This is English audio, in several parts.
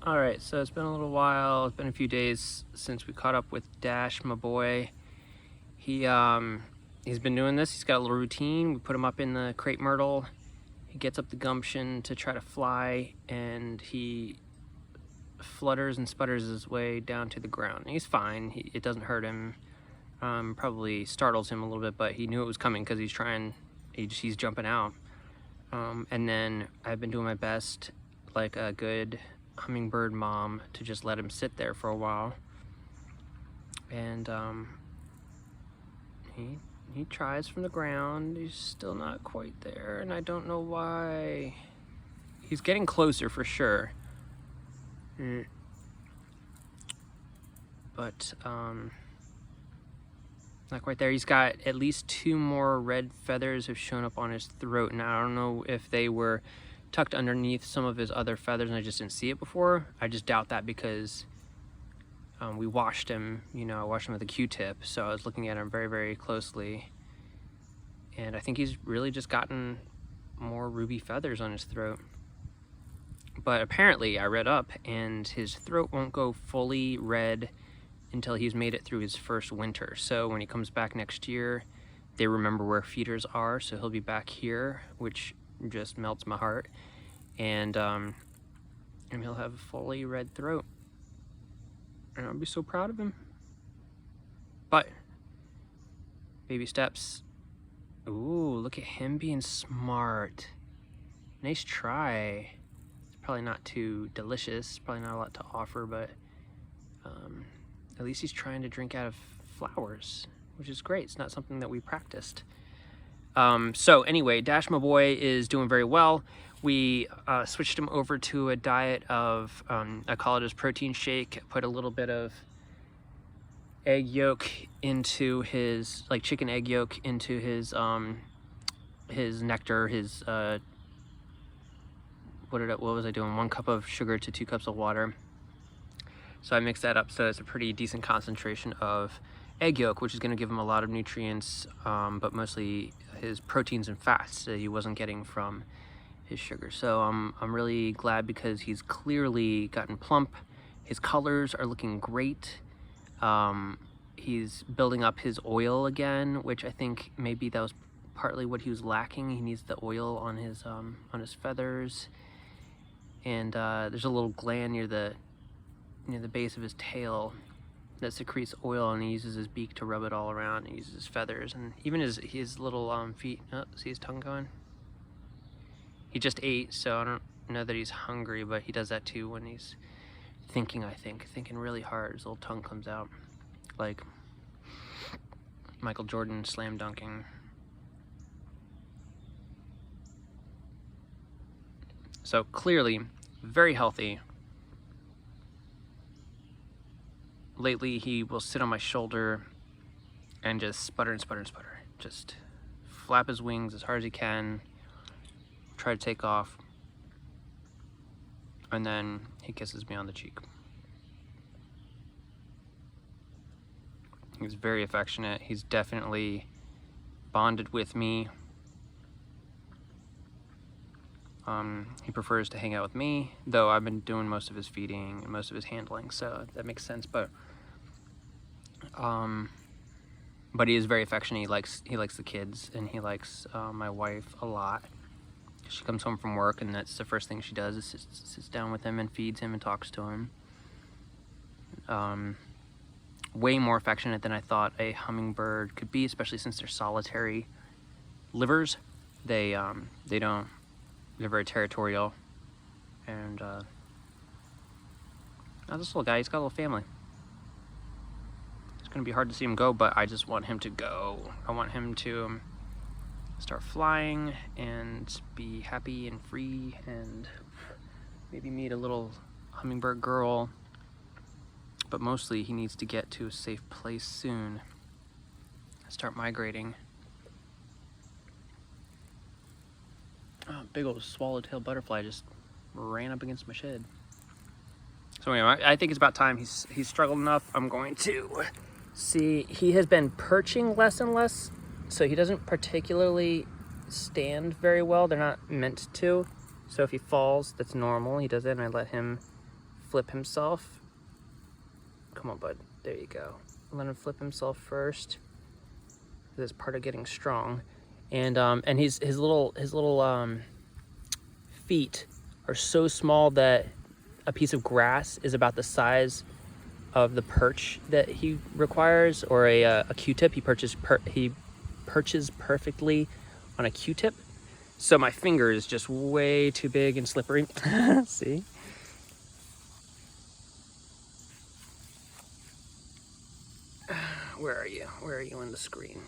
Alright, so it's been a little while, it's been a few days since we caught up with Dash, my boy. He's been doing this, he's got a little routine. We put him up in the crepe myrtle. He gets up the gumption to try to fly, and he flutters and sputters his way down to the ground. He's fine, it doesn't hurt him. Probably startles him a little bit, but he knew it was coming because he's jumping out. And then I've been doing my best, like a good hummingbird mom, to just let him sit there for a while. And he tries from the ground. He's still not quite there, and I don't know why. He's getting closer for sure. But not quite there. He's got at least 2 more red feathers have shown up on his throat. Now I don't know if they were tucked underneath some of his other feathers and I just didn't see it before. I just doubt that because we washed him, I washed him with a Q-tip, so I was looking at him very, very closely. And I think he's really just gotten more ruby feathers on his throat. But apparently I read up and his throat won't go fully red until he's made it through his first winter. So when he comes back next year, they remember where feeders are, so he'll be back here, which just melts my heart. And he'll have a fully red throat. And I'll be so proud of him. But baby steps. Ooh, look at him being smart. Nice try. It's probably not too delicious, probably not a lot to offer, but at least he's trying to drink out of flowers, which is great. It's not something that we practiced. So anyway, Dash, my boy, is doing very well. We switched him over to a diet of, I call it his protein shake. Put a little bit of egg yolk into his, like chicken egg yolk into his nectar, his, what was I doing? 1 cup of sugar to 2 cups of water. So I mixed that up so it's a pretty decent concentration of egg yolk, which is going to give him a lot of nutrients, but mostly his proteins and fats that he wasn't getting from his sugar. So I'm really glad because he's clearly gotten plump. His colors are looking great. He's building up his oil again, which I think maybe that was partly what he was lacking. He needs the oil on his feathers. And there's a little gland near the base of his tail that secretes oil, and he uses his beak to rub it all around. He uses his feathers and even his little feet. Oh, see his tongue going? He just ate, so I don't know that he's hungry, but he does that too when he's thinking, thinking really hard. His little tongue comes out like Michael Jordan slam dunking. So clearly very healthy. Lately he will sit on my shoulder and just sputter and sputter and sputter. Just flap his wings as hard as he can, try to take off, and then he kisses me on the cheek. He's very affectionate. He's definitely bonded with me. He prefers to hang out with me, though I've been doing most of his feeding and most of his handling, so that makes sense. But he is very affectionate. He likes the kids, and he likes my wife a lot. She comes home from work, and that's the first thing she does is sits down with him and feeds him and talks to him. Way more affectionate than I thought a hummingbird could be, especially since they're solitary livers. They're very territorial. And this little guy, he's got a little family. It's gonna be hard to see him go, but I just want him to go. I want him to start flying and be happy and free, and maybe meet a little hummingbird girl. But mostly he needs to get to a safe place soon. Start migrating. Oh, big old swallowtail butterfly just ran up against my shed. So anyway, I think it's about time. He's struggled enough. I'm going to see. He has been perching less and less, so he doesn't particularly stand very well. They're not meant to. So if he falls, that's normal. He does it, and I let him flip himself. Come on, bud. There you go. Let him flip himself first. This part of getting strong, and his little feet are so small that a piece of grass is about the size of the perch that he requires, or a Q-tip. He perches perfectly on a Q-tip. So my finger is just way too big and slippery. See? Where are you? Where are you on the screen?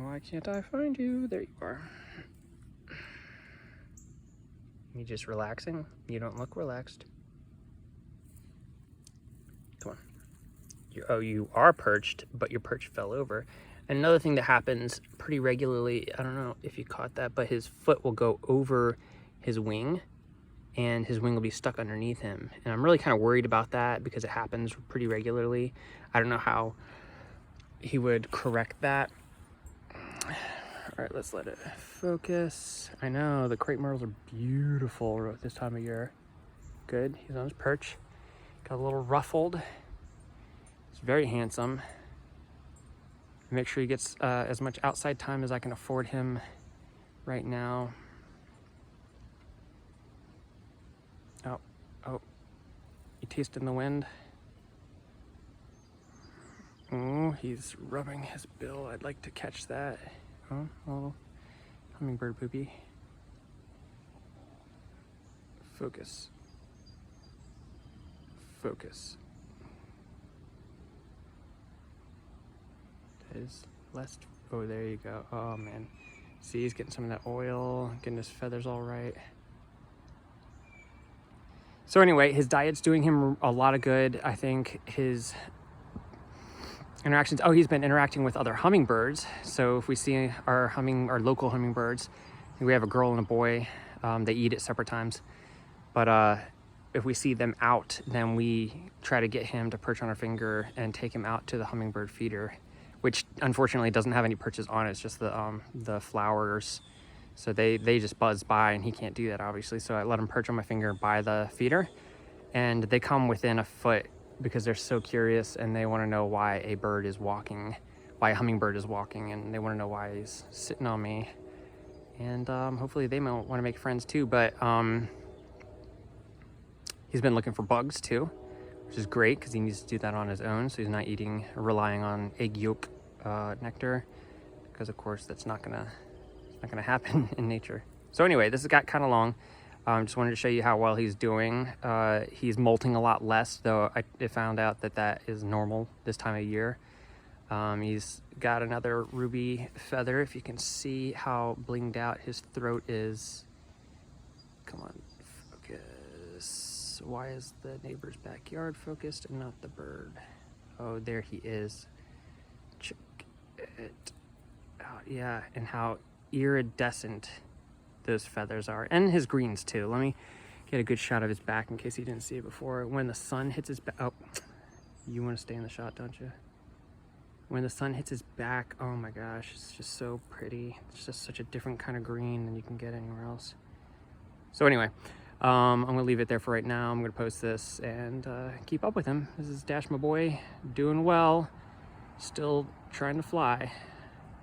Why can't I find you? There you are. You just relaxing? You don't look relaxed. Come on. You are perched, but your perch fell over. And another thing that happens pretty regularly, I don't know if you caught that, but his foot will go over his wing, and his wing will be stuck underneath him. And I'm really kind of worried about that because it happens pretty regularly. I don't know how he would correct that. All right, let's let it focus. I know, the crepe myrtles are beautiful at this time of year. Good, he's on his perch. Got a little ruffled. He's very handsome. Make sure he gets as much outside time as I can afford him right now. Oh, you tasting the wind? Oh, he's rubbing his bill. I'd like to catch that. Oh, a little hummingbird poopy. Focus. Focus. His last, oh, there you go. Oh man. See, he's getting some of that oil, getting his feathers all right. So anyway, his diet's doing him a lot of good. I think his interactions, he's been interacting with other hummingbirds. So if we see our local hummingbirds, I think we have a girl and a boy. They eat at separate times. But if we see them out, then we try to get him to perch on our finger and take him out to the hummingbird feeder, which unfortunately doesn't have any perches on it. It's just the flowers. So they just buzz by, and he can't do that, obviously. So I let him perch on my finger by the feeder, and they come within a foot because they're so curious, and they want to know why a hummingbird is walking, and they want to know why he's sitting on me. And hopefully they might want to make friends too. But he's been looking for bugs too, which is great because he needs to do that on his own. So he's not relying on egg yolk nectar, because of course that's not gonna happen in nature. So anyway, this has got kind of long. Just wanted to show you how well he's doing. He's molting a lot less, though I found out that is normal this time of year. He's got another ruby feather. If you can see how blinged out his throat is. Come on, focus. Why is the neighbor's backyard focused and not the bird? Oh, there he is. Check it out. Yeah, and how iridescent those feathers are, and his greens too. Let me get a good shot of his back in case you didn't see it before. When the sun hits his back, oh, you want to stay in the shot, don't you? When the sun hits his back, oh my gosh, it's just so pretty. It's just such a different kind of green than you can get anywhere else. So anyway, I'm gonna leave it there for right now. I'm gonna post this and keep up with him. This is Dash, my boy, doing well, still trying to fly.